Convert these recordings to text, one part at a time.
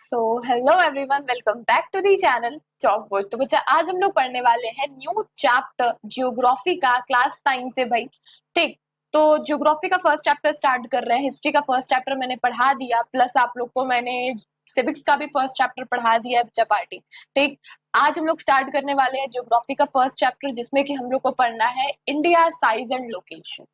So hello everyone, welcome back to the channel chalk board. तो बच्चा आज हम लोग पढ़ने वाले हैं न्यू चैप्टर ज्योग्राफी का क्लास 9 से भाई। ठीक, तो ज्योग्राफी का फर्स्ट चैप्टर स्टार्ट कर रहे हैं। हिस्ट्री का फर्स्ट चैप्टर मैंने पढ़ा दिया, प्लस आप लोग को मैंने सिविक्स का भी फर्स्ट चैप्टर पढ़ा दिया है बच्चा पार्टी। ठीक, आज हम लोग स्टार्ट करने वाले हैं ज्योग्राफी का फर्स्ट चैप्टर, जिसमें कि हम लोग को पढ़ना है इंडिया साइज एंड लोकेशन।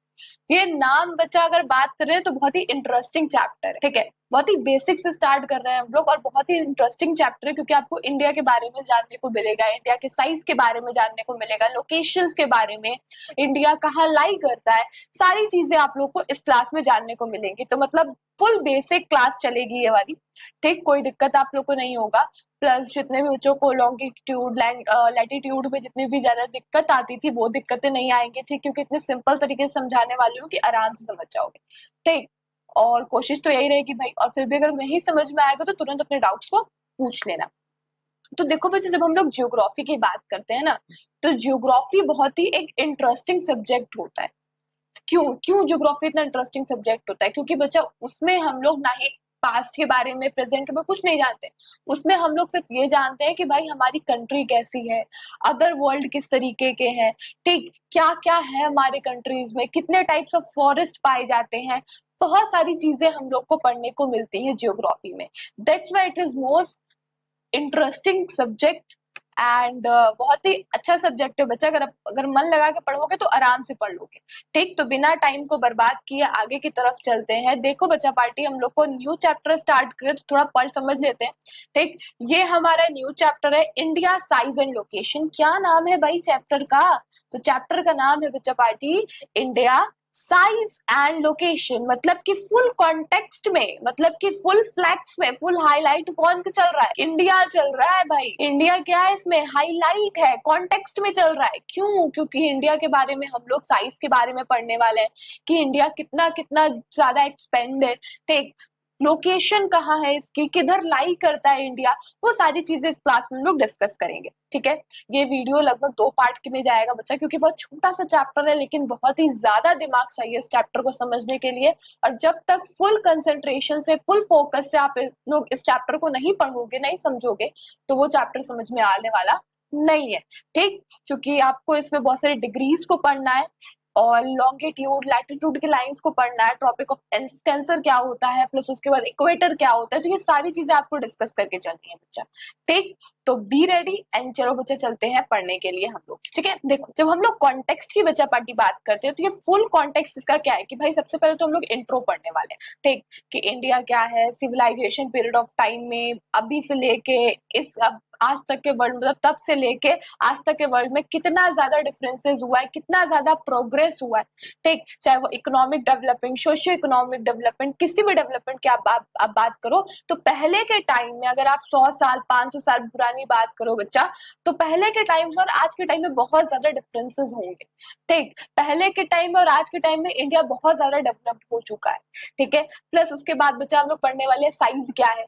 ये नाम बच्चा अगर बात करें तो बहुत ही इंटरेस्टिंग चैप्टर है। ठीक है, बहुत ही बेसिक से स्टार्ट कर रहे हैं हम लोग और बहुत ही इंटरेस्टिंग चैप्टर है, क्योंकि आपको इंडिया के बारे में जानने को मिलेगा, इंडिया के साइज के बारे में जानने को मिलेगा, लोकेशंस के बारे में, इंडिया कहाँ लाई करता है, सारी चीजें आप लोग को इस क्लास में जानने को मिलेंगी। तो मतलब फुल बेसिक क्लास चलेगी ये वाली। ठीक, कोई दिक्कत आप लोग को नहीं होगा। प्लस जितने भी बच्चों को लॉन्गिट्यूड लैटिट्यूड में जितनी भी ज्यादा दिक्कत आती थी वो दिक्कतें नहीं आएंगी। ठीक, क्योंकि इतने सिंपल तरीके से समझाने वाली हूँ कि आराम से समझ जाओगे। ठीक, और कोशिश तो यही रहेगी भाई, और फिर भी अगर नहीं समझ में आएगा तो तुरंत अपने डाउट्स को पूछ लेना। तो देखो बच्चे, जब हम लोग ज्योग्राफी की बात करते हैं ना, तो ज्योग्राफी बहुत ही एक इंटरेस्टिंग सब्जेक्ट होता है। क्यों क्यों ज्योग्राफी इतना इंटरेस्टिंग सब्जेक्ट होता है? क्योंकि बच्चा उसमें हम लोग ना ही पास्ट के बारे में, प्रेजेंट के बारे में कुछ नहीं जानते। उसमें हम लोग सिर्फ ये जानते हैं कि भाई हमारी कंट्री कैसी है, अदर वर्ल्ड किस तरीके के हैं। ठीक, क्या क्या है हमारे कंट्रीज में, कितने टाइप्स ऑफ फॉरेस्ट पाए जाते हैं, बहुत सारी चीजें हम लोग को पढ़ने को मिलती है ज्योग्राफी में। That's why it is most interesting subject and बहुत ही अच्छा सब्जेक्ट है बच्चा। अगर मन लगा के पढ़ोगे तो आराम से पढ़ लोगे। ठीक, तो बिना टाइम को बर्बाद किए आगे की तरफ चलते हैं। देखो बच्चा पार्टी, हम लोग को न्यू चैप्टर स्टार्ट करें तो थोड़ा पढ़ समझ लेते हैं। ठीक, ये हमारा न्यू चैप्टर है इंडिया साइज एंड लोकेशन। क्या नाम है भाई चैप्टर का? तो चैप्टर का नाम है बच्चा party India size and location. मतलब कि फुल कॉन्टेक्स्ट में, मतलब कि फुल फ्लैक्स में, फुल हाईलाइट कौन सा चल रहा है? इंडिया चल रहा है भाई। इंडिया क्या है इसमें? हाईलाइट है, कॉन्टेक्स्ट में चल रहा है। क्यों? क्योंकि इंडिया के बारे में हम लोग साइज के बारे में पढ़ने वाले हैं कि इंडिया कितना कितना ज्यादा एक्सपेंड है। ठीक, लोकेशन कहाँ है इसकी, किधर लाई करता है इंडिया, वो सारी चीजें इस क्लास में हम लोग डिस्कस करेंगे। ठीक है, ये वीडियो लगभग 2 पार्ट में जाएगा बच्चा, क्योंकि बहुत छोटा सा चैप्टर है, लेकिन बहुत ही ज्यादा दिमाग चाहिए इस चैप्टर को समझने के लिए। और जब तक फुल कंसंट्रेशन से, फुल फोकस से आप लोग इस चैप्टर को नहीं पढ़ोगे, नहीं समझोगे, तो वो चैप्टर समझ में आने वाला नहीं है। ठीक, क्योंकि आपको इसमें बहुत सारी डिग्रीज को पढ़ना है और लॉन्गिट्यूड लैटिट्यूड की लाइंस को पढ़ना है, ट्रॉपिक ऑफ कैंसर क्या होता है, प्लस उसके बाद इक्वेटर क्या होता है। तो ये सारी चीजें आपको डिस्कस करके चलनी है बच्चा। ठीक, तो बी रेडी एंड चलो बच्चे चलते हैं पढ़ने के लिए हम लोग। ठीक है, देखो जब हम लोग कॉन्टेक्स्ट की बच्चा पार्टी बात करते हैं तो ये फुल कॉन्टेक्स्ट इसका क्या है कि भाई सबसे पहले तो हम लोग इंट्रो पढ़ने वाले हैं। ठीक, कि इंडिया क्या है, सिविलाइजेशन पीरियड ऑफ टाइम में अभी से लेके इस आज तक के वर्ल्ड, मतलब तब से लेके आज तक के वर्ल्ड में कितना ज्यादा डिफरेंसेस हुआ है, कितना ज्यादा प्रोग्रेस हुआ है। ठीक, चाहे वो economic development, socio economic development, किसी भी डेवलपमेंट की आप बात करो, तो पहले के टाइम में अगर आप 100 साल 500 साल पुरानी बात करो बच्चा, तो पहले के टाइम में और आज के टाइम में बहुत ज्यादा डिफरेंसेस होंगे। ठीक, पहले के टाइम में और आज के टाइम में इंडिया बहुत ज्यादा डेवलप्ड हो चुका है। ठीक है, प्लस उसके बाद बच्चा हम लोग पढ़ने वाले साइज क्या है।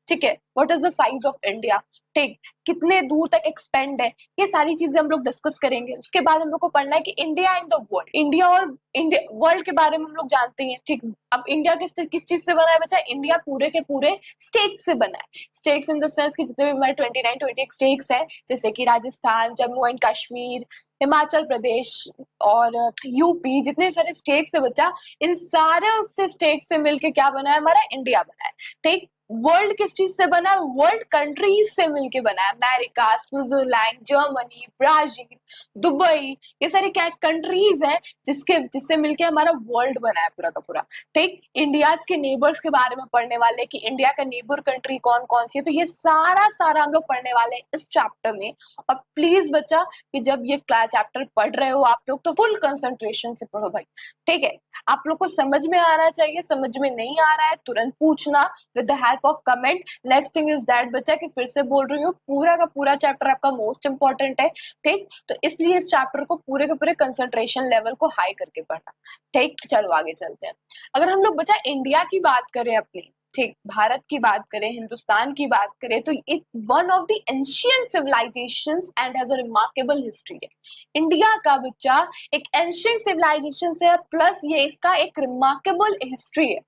ठीक है, what is the size of India. ठीक, कितने दूर तक एक्सपेंड है, ये सारी चीजें हम लोग डिस्कस करेंगे। उसके बाद हम लोग को पढ़ना है कि India in the world, India और इंडिया वर्ल्ड के बारे में हम लोग जानते हैं। ठीक, अब इंडिया किस चीज से बना है बच्चा? इंडिया पूरे के पूरे स्टेट से बना है। स्टेट्स इन द सेंस कि जितने भी हमारे 29-28 स्टेट्स है, जैसे कि राजस्थान, जम्मू एंड कश्मीर, हिमाचल प्रदेश और यूपी, जितने सारे स्टेट्स है बच्चा, इन सारे उससे स्टेट से मिलके क्या बना है? हमारा इंडिया बना है। ठीक, वर्ल्ड किस चीज से बना है? वर्ल्ड कंट्रीज से मिलके बना है। America, Switzerland, Germany, Brazil, Dubai, ये सारे क्या कंट्रीज हैं जिससे मिलके हमारा वर्ल्ड बना है पूरा का पूरा। ठीक, इंडियाज के नेबर्स के बारे में पढ़ने वाले कि इंडिया का नेबर कंट्री कौन कौन सी है। तो ये सारा सारा हम लोग पढ़ने वाले हैं इस चैप्टर में। और प्लीज बच्चा कि जब ये चैप्टर पढ़ रहे हो आप लोग तो फुल कंसंट्रेशन से पढ़ो भाई। ठीक है, आप लोग को समझ में आना चाहिए, समझ में नहीं आ रहा है तुरंत पूछना with the help of comment. Next thing is that बच्चा कि फिर से बोल रही हूँ, पूरा का पूरा चैप्टर आपका मोस्ट इंपॉर्टेंट है। ठीक, तो इसलिए इस चैप्टर को पूरे के पूरे कंसंट्रेशन लेवल को हाई करके पढ़ना। ठीक, चलो आगे चलते हैं। अगर हम लोग बच्चा इंडिया की बात करें अपनी, ठीक, भारत की बात करें, हिंदुस्तान की बात करें, तो it one of the ancient civilisations and has a remarkable history है। इंडिया का बच्चा एक एंशियंट सिविलाइजेशन से, प्लस ये इसका एक रिमार्केबल हिस्ट्री है।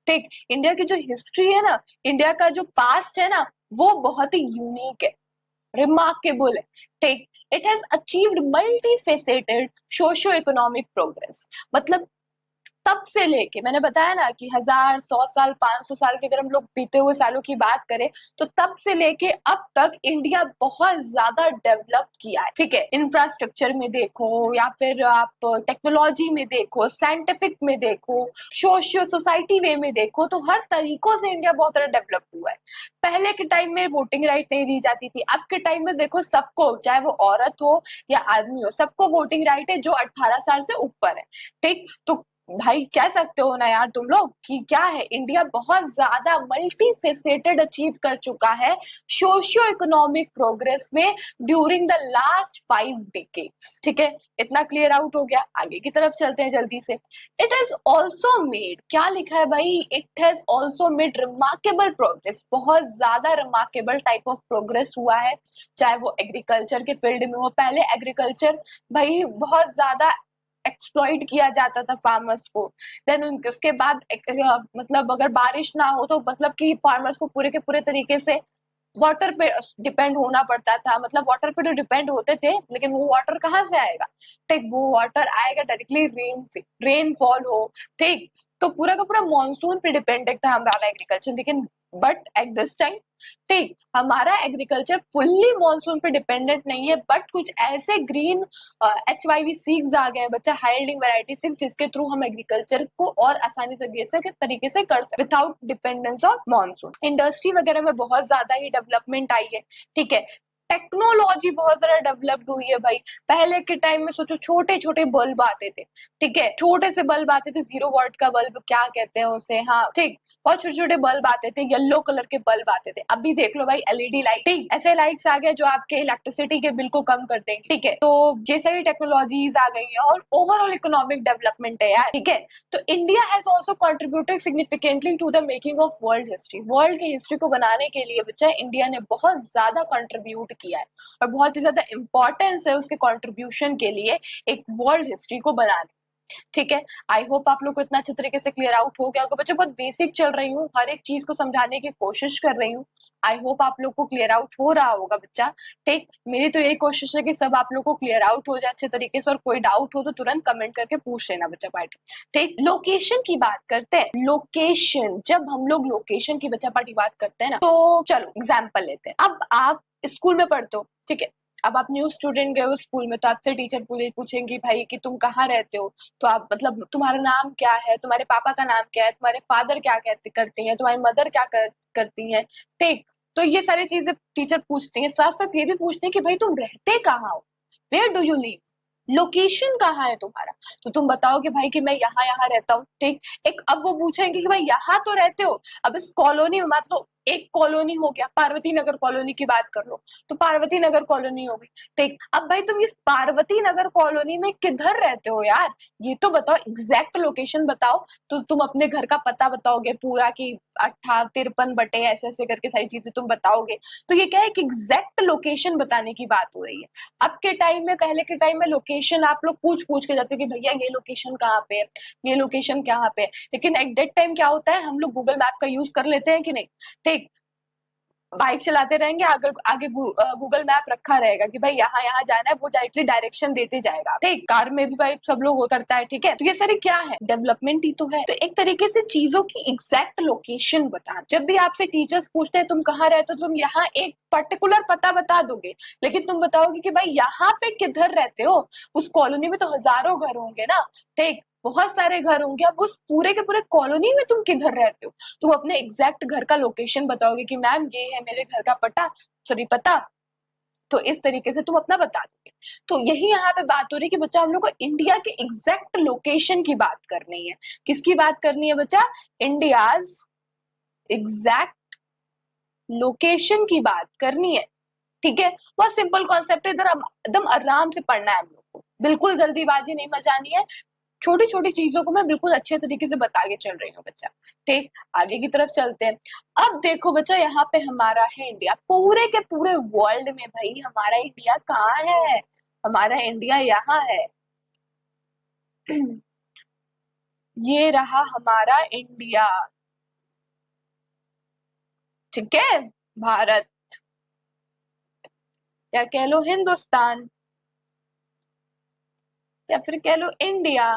ठीक, इंडिया की जो हिस्ट्री है ना, इंडिया का जो पास्ट है ना, वो बहुत ही यूनिक है, रिमार्केबल है। ठीक, it has achieved multi faceted socio economic progress. मतलब तब से लेके, मैंने बताया ना कि 1000, 100 साल, 500 साल के अगर हम लोग बीते हुए सालों की बात करें, तो तब से लेके अब तक इंडिया बहुत ज्यादा डेवलप किया है। ठीक है, इंफ्रास्ट्रक्चर में देखो, या फिर आप टेक्नोलॉजी में देखो, साइंटिफिक में देखो, सोशियो सोसाइटी वे में देखो, तो हर तरीकों से इंडिया बहुत ज्यादा डेवलप हुआ है। पहले के टाइम में वोटिंग राइट नहीं दी जाती थी, अब के टाइम में देखो सबको, चाहे वो औरत हो या आदमी हो, सबको वोटिंग राइट है जो 18 साल से ऊपर है। ठीक, तो भाई कह सकते हो ना यार तुम लोग कि क्या है, इंडिया बहुत ज्यादा मल्टी फेसेटेड अचीव कर चुका है सोशियो इकोनॉमिक प्रोग्रेस में ड्यूरिंग द लास्ट 5 डिकेड्स। ठीक है, इतना क्लियर आउट हो गया, आगे की तरफ चलते हैं जल्दी से। इट हैज ऑल्सो मेड, क्या लिखा है भाई, it has also made remarkable progress, बहुत ज्यादा रिमार्केबल टाइप ऑफ प्रोग्रेस हुआ है, चाहे वो एग्रीकल्चर के फील्ड में हो। पहले एग्रीकल्चर भाई बहुत ज्यादा एक्सप्लॉइट किया जाता था फार्मर्स को। देन उनके उसके बाद मतलब अगर बारिश ना हो तो मतलब कि फार्मर्स को पूरे के पूरे तरीके से वाटर पे डिपेंड होना पड़ता था। मतलब वाटर पे तो डिपेंड होते थे, लेकिन वो वाटर कहाँ से आएगा? ठीक, वो वाटर आएगा डायरेक्टली रेन से, रेनफॉल हो। ठीक, तो पूरा का पूरा मानसून पे डिपेंडेंट था हमारा एग्रीकल्चर। लेकिन बट एट दिस टाइम, ठीक, हमारा एग्रीकल्चर फुल्ली मानसून पे डिपेंडेंट नहीं है, बट कुछ ऐसे ग्रीन HYV सीड्स आ गए हैं बच्चा, हाई यील्डिंग वैरायटी सीड्स, जिसके थ्रू हम एग्रीकल्चर को और आसानी तरीके से कर सकते without dependence on monsoon. Industry वगैरह में बहुत ज्यादा ही डेवलपमेंट आई है। ठीक है, टेक्नोलॉजी बहुत ज्यादा डेवलप्ड हुई है भाई। पहले के टाइम में सोचो, छोटे छोटे बल्ब आते थे। ठीक है, छोटे से बल्ब आते थे, 0 वाट का बल्ब, क्या कहते हैं उसे, हाँ ठीक, बहुत छोटे छोटे बल्ब आते थे, येलो कलर के बल्ब आते थे। अभी देख लो भाई, LED लाइट, ठीक, ऐसे लाइट्स आ गए जो आपके इलेक्ट्रिसिटी के बिल को कम कर देंगे। ठीक है, तो ये सारी टेक्नोलॉजीज आ गई है और ओवरऑल इकोनॉमिक डेवलपमेंट है यार। ठीक है, तो India has also contributed significantly to the making of world history. World की हिस्ट्री को बनाने के लिए बच्चा इंडिया ने बहुत ज्यादा कंट्रीब्यूट किया है, और बहुत ही ज्यादा इंपॉर्टेंस है उसके कंट्रीब्यूशन के लिए एक वर्ल्ड हिस्ट्री को बनाने। ठीक है, आई होप आप लोग को इतना अच्छे तरीके से क्लियर आउट हो गया होगा बच्चों। बहुत बेसिक चल रही हूँ, हर एक चीज को समझाने की कोशिश कर रही हूँ। आई होप आप लोग को क्लियर आउट हो रहा होगा बच्चा। ठीक, मेरी तो यही कोशिश है कि सब आप लोग को क्लियर आउट हो जाए अच्छे तरीके से, और कोई डाउट हो तो तुरंत कमेंट करके पूछ लेना बच्चा पार्टी। ठीक, लोकेशन की बात करते हैं। लोकेशन, जब हम लोग लोकेशन की बच्चा पार्टी बात करते हैं ना, तो चलो एग्जाम्पल लेते हैं। अब आप स्कूल में पढ़ते हो, ठीक है, अब आप न्यू स्टूडेंट गए हो स्कूल में, तो आपसे टीचर पूछेंगी भाई कि तुम कहाँ रहते हो, तो आप मतलब तुम्हारा नाम क्या है, तुम्हारे पापा का नाम क्या है, तुम्हारे फादर क्या कहते करती हैं, तुम्हारी मदर क्या करती हैं। ठीक, तो ये सारी चीजें टीचर पूछती हैं, साथ साथ ये भी पूछती हैं कि भाई तुम रहते कहाँ हो, where do you live, location कहाँ है तुम्हारा। तो तुम बताओगे भाई कि मैं यहाँ यहाँ रहता हूँ। ठीक, एक अब वो पूछेंगे कि भाई यहाँ तो रहते हो, अब इस कॉलोनी में मतलब एक कॉलोनी हो गया, पार्वती नगर कॉलोनी की बात कर लो, तो पार्वती नगर कॉलोनी हो गई। ठीक, अब भाई तुम इस पार्वती नगर कॉलोनी में किधर रहते हो यार, ये तो बताओ, एग्जैक्ट लोकेशन बताओ। तो तुम अपने घर का पता बताओगे पूरा कि 58 बटे ऐसे ऐसे करके सारी चीजें तुम बताओगे। तो ये क्या है कि एग्जैक्ट लोकेशन बताने की बात हो रही है। अब के टाइम में, पहले के टाइम में लोकेशन आप लोग पूछ पूछ के जाते कि भैया ये लोकेशन कहाँ पे है, ये लोकेशन कहाँ पे है। लेकिन एट दैट टाइम क्या होता है, हम लोग गूगल मैप का यूज कर लेते हैं कि नहीं। ठीक, बाइक चलाते रहेंगे, आगे आगे गूगल मैप रखा रहेगा कि भाई यहाँ यहाँ जाना है, वो डायरेक्टली डायरेक्शन देते जाएगा। ठीक, कार में भी भाई सब लोग करता है। ठीक है, तो ये सारी क्या है, डेवलपमेंट ही तो है। तो एक तरीके से चीजों की एग्जैक्ट लोकेशन बता, जब भी आपसे टीचर्स पूछते हैं तुम कहाँ रहते हो, तुम यहाँ एक पर्टिकुलर पता बता दोगे, लेकिन तुम बताओगे कि भाई यहाँ पे किधर रहते हो, उस कॉलोनी में तो हजारों घर होंगे ना। ठीक, बहुत सारे घर होंगे, अब उस पूरे के पूरे कॉलोनी में तुम किधर रहते हो, तुम अपने एग्जैक्ट घर का लोकेशन बताओगे कि मैम ये है मेरे घर का पता। तो इस तरीके से तुम अपना बता दोगे। तो यही यहाँ पे बात हो रही है कि बच्चा हम लोग को इंडिया के एग्जैक्ट लोकेशन की बात करनी है। किसकी बात करनी है बच्चा, इंडियाज एग्जैक्ट लोकेशन की बात करनी है। ठीक है, बहुत सिंपल कॉन्सेप्ट है, इधर एकदम आराम से पढ़ना है हम लोग को, बिल्कुल जल्दीबाजी नहीं मचानी है। छोटी छोटी चीजों को मैं बिल्कुल अच्छे तरीके से बता के चल रही हूँ बच्चा। ठीक, आगे की तरफ चलते हैं। अब देखो बच्चा, यहाँ पे हमारा है इंडिया, पूरे के पूरे वर्ल्ड में भाई हमारा इंडिया कहाँ है, हमारा इंडिया यहाँ है। ये रहा हमारा इंडिया, ठीक है, भारत, या कह लो हिंदुस्तान, या फिर कह लो इंडिया।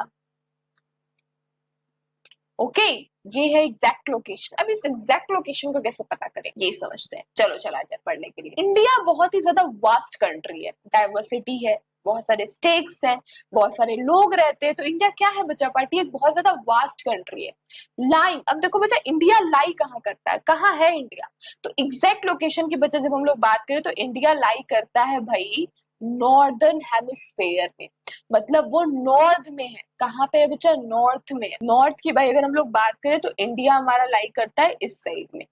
ओके, ये है एग्जैक्ट लोकेशन। अब इस एग्जैक्ट लोकेशन को कैसे पता करें ये समझते हैं। चलो चला जाए पढ़ने के लिए। इंडिया बहुत ही ज्यादा वास्ट कंट्री है, डाइवर्सिटी है, बहुत सारे स्टेट्स हैं, बहुत सारे लोग रहते हैं। तो इंडिया क्या है बच्चा पार्टी, एक बहुत ज्यादा वास्ट कंट्री है। लाई, अब देखो बच्चा इंडिया लाई कहाँ करता है, कहाँ है इंडिया। तो एग्जैक्ट लोकेशन की बच्चा जब हम लोग बात करें तो इंडिया लाई करता है भाई नॉर्दर्न हेमिस्फेयर में, मतलब वो नॉर्थ में है। कहाँ पे है बच्चा, नॉर्थ में। नॉर्थ की भाई अगर हम लोग बात करें तो इंडिया हमारा लाई करता है इस साइड में,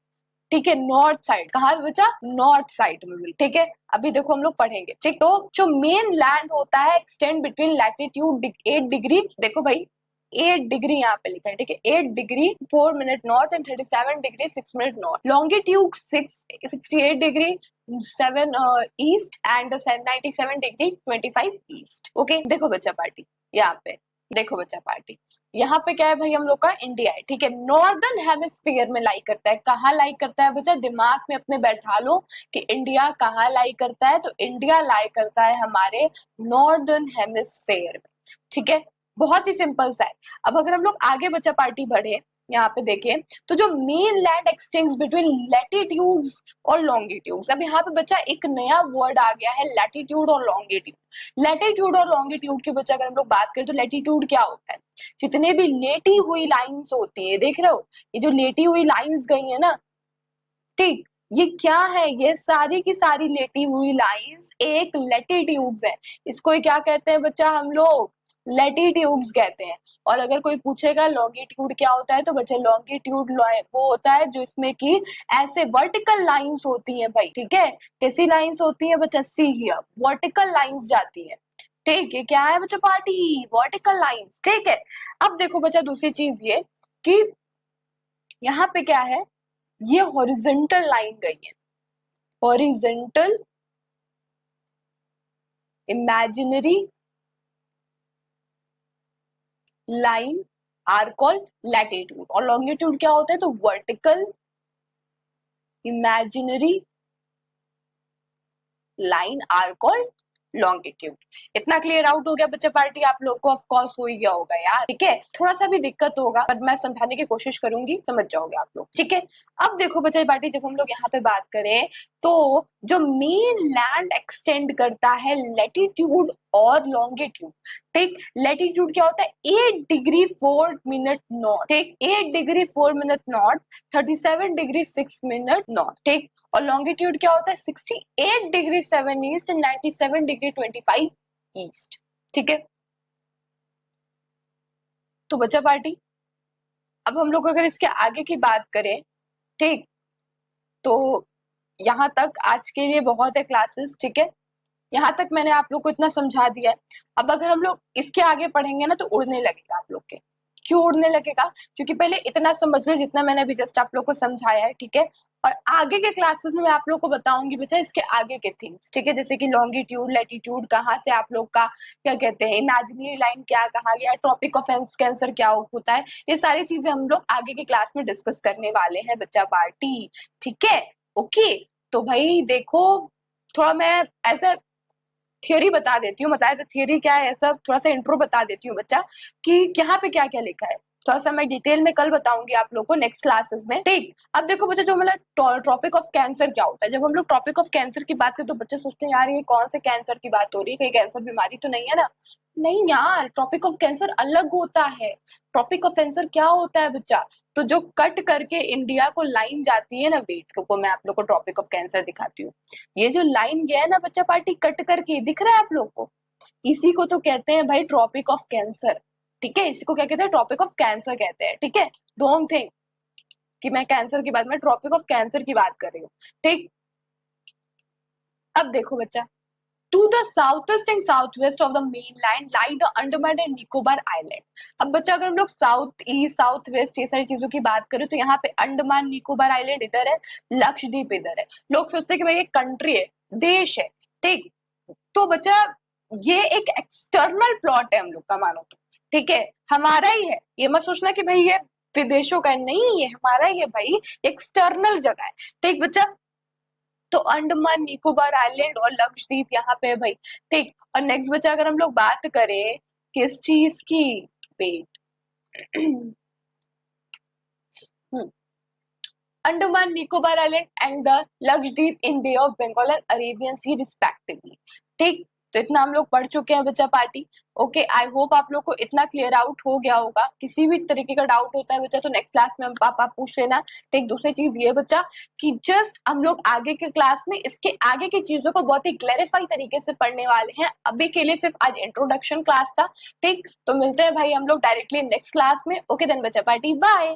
ठीक है, नॉर्थ साइड। कहाँ पे बच्चा, नॉर्थ साइड में, बिल्कुल ठीक है। अभी देखो हम लोग पढ़ेंगे, ठीक। तो जो मेन लैंड होता है एक्सटेंड बिटवीन लैटिट्यूड 8 डिग्री, देखो भाई 8 डिग्री यहाँ पे लिखा है, ठीक है, 8 degree 4 minute north and 37 degree 6 minute north, longitude 68 degree 7 east and 97 degree 25 east. Okay, देखो बच्चा पार्टी यहाँ पे, देखो बच्चा पार्टी यहाँ पे क्या है भाई, हम लोग का इंडिया है, ठीक है, नॉर्दर्न हेमिस्फीयर में लाई करता है। कहाँ लाई करता है बच्चा, दिमाग में अपने बैठा लो कि इंडिया कहाँ लाई करता है। तो इंडिया लाई करता है हमारे नॉर्दर्न हेमिस्फीयर में, ठीक है, बहुत ही सिंपल सा है। अब अगर हम लोग आगे बच्चा पार्टी बढ़े, यहाँ पे देखें तो जो main land x tends between latitudes और लॉन्गिट्यूड्स। अब यहाँ पे बच्चा एक नया वर्ड आ गया है, लैटिट्यूड और लॉन्गिट्यूड। लैटिट्यूड और लॉन्गिट्यूड की बच्चा अगर हम लोग बात करें तो लैटिट्यूड क्या होता है, जितने भी लेटी हुई लाइंस होती है, देख रहे हो ये जो लेटी हुई लाइंस गई है ना, ठीक, ये क्या है, ये सारी की सारी लेटी हुई लाइंस एक लैटिट्यूड्स है। इसको ही क्या कहते हैं बच्चा, हम लोग लैटिट्यूड्स कहते हैं। और अगर कोई पूछेगा लॉन्गिट्यूड क्या होता है तो बच्चा लॉन्गिट्यूड वो होता है जो इसमें की ऐसे वर्टिकल लाइंस होती हैं भाई, ठीक है, कैसी लाइंस होती है बच्चा, सी हियर, वर्टिकल लाइंस जाती है, ठीक है, क्या है बच्चा पार्टी, वर्टिकल लाइंस, ठीक है। अब देखो बच्चा दूसरी चीज ये कि यहाँ पे क्या है, ये हॉरिजेंटल लाइन गई है, horizontal imaginary line are called latitude. और लॉन्गिट्यूड क्या होता है, तो vertical imaginary line are called longitude. इतना क्लियर आउट हो गया बच्चे पार्टी, आप लोग को ऑफ कोर्स हो ही गया होगा यार, ठीक है। थोड़ा सा भी दिक्कत होगा पर मैं समझाने की कोशिश करूंगी, समझ जाओगे आप लोग, ठीक है। अब देखो बच्चे पार्टी जब हम लोग यहाँ पे बात करें तो जो मेन लैंड एक्सटेंड करता है लैटिट्यूड और लॉन्गिट्यूड, ठीक, लैटिट्यूड क्या होता है 8 डिग्री 4 मिनट नॉर्थ, ठीक, 8 degree 4 minute north, 37 degree 6 minute north, ठीक। और लॉन्गिट्यूड क्या होता है 68 degree 7 east and 97 degree 25 east, ठीक है। तो बच्चा पार्टी अब हम लोग अगर इसके आगे की बात करें, ठीक, तो यहाँ तक आज के लिए बहुत है क्लासेस, ठीक है, यहाँ तक मैंने आप लोग को इतना समझा दिया है। अब अगर हम लोग इसके आगे पढ़ेंगे ना तो उड़ने लगेगा आप लोग के। क्यों उड़ने लगेगा, क्योंकि पहले इतना समझ लो जितना मैंने अभी जस्ट आप लोग को समझाया है, ठीक है। और आगे के क्लासेस में मैं आप लोग को बताऊंगी बच्चा इसके आगे के थिंग्स, ठीक है, जैसे कि लॉन्गिट्यूड लैटिट्यूड कहाँ से आप लोग का क्या कहते हैं, इमेजिनरी लाइन क्या कहा गया, ट्रॉपिक ऑफ कैंसर क्या होता है, ये सारी चीजें हम लोग आगे की क्लास में डिस्कस करने वाले हैं बच्चा पार्टी, ठीक है। ओके, तो भाई देखो थोड़ा मैं ऐसा थियोरी बता देती हूँ, मतलब थियोरी क्या है ऐसा थोड़ा सा इंट्रो बता देती हूँ बच्चा कि यहाँ पे क्या क्या लिखा है। थोड़ा सा मैं डिटेल में कल बताऊंगी आप लोग को नेक्स्ट क्लासेस में, ठीक। अब देखो बच्चा जो मतलब ट्रॉपिक ऑफ कैंसर क्या होता है, जब हम लोग ट्रॉपिक ऑफ कैंसर की बात करते तो बच्चे सोचते हैं यार ये कौन से कैंसर की बात हो रही है, कहीं कैंसर बीमारी तो नहीं है ना। नहीं यार, ट्रॉपिक ऑफ कैंसर अलग होता है। ट्रॉपिक ऑफ कैंसर क्या होता है बच्चा, तो जो कट करके इंडिया को लाइन जाती है ना, वेट रुको मैं आप लोग को ट्रॉपिक ऑफ कैंसर दिखाती हूँ। ये जो लाइन गया है ना बच्चा पार्टी कट करके, दिख रहा है आप लोग को, इसी को तो कहते हैं भाई ट्रॉपिक ऑफ कैंसर, ठीक है, इसी को क्या कहते हैं, ट्रॉपिक ऑफ कैंसर कहते हैं, ठीक है। डोंट थिंक कि मैं कैंसर की बात, मैं ट्रॉपिक ऑफ कैंसर की बात कर रही हूँ, ठीक। अब देखो बच्चा, to the southeast and southwest of the mainland lie the Andaman and Nicobar Island। अब बच्चा अगर हम लोग साउथ ईस्ट साउथ वेस्ट ये सारी चीजों की बात करें तो यहाँ पे अंडमान निकोबार आइलैंड इधर है, लक्षद्वीप इधर है। लोग सोचते हैं कि भाई ये कंट्री है, देश है, ठीक। तो बच्चा ये एक एक्सटर्नल प्लॉट है हम लोग का, मानो तो, ठीक है, हमारा ही है, ये मत सोचना कि भाई ये विदेशों का है, नहीं ये हमारा ही है भाई, एक्सटर्नल जगह है। ठीक बच्चा, तो अंडमान निकोबार आइलैंड और लक्षद्वीप यहाँ पे है भाई। ठीक, और नेक्स्ट बच्चा अगर हम लोग बात करें किस चीज की, wait Andaman Nicobar Island and the Lakshadweep in Bay of Bengal and Arabian Sea respectively. ठीक, तो इतना हम लोग पढ़ चुके हैं बच्चा पार्टी। ओके, आई होप आप लोग को इतना क्लियर आउट हो गया होगा। किसी भी तरीके का डाउट होता है बच्चा तो नेक्स्ट क्लास में आप पूछ लेना। ठीक, दूसरी चीज ये बच्चा कि जस्ट हम लोग आगे के क्लास में इसके आगे की चीजों को बहुत ही क्लैरिफाई तरीके से पढ़ने वाले हैं। अभी के लिए सिर्फ आज इंट्रोडक्शन क्लास था। ठीक, तो मिलते हैं भाई हम लोग डायरेक्टली नेक्स्ट क्लास में। ओके देन बच्चा पार्टी, बाय।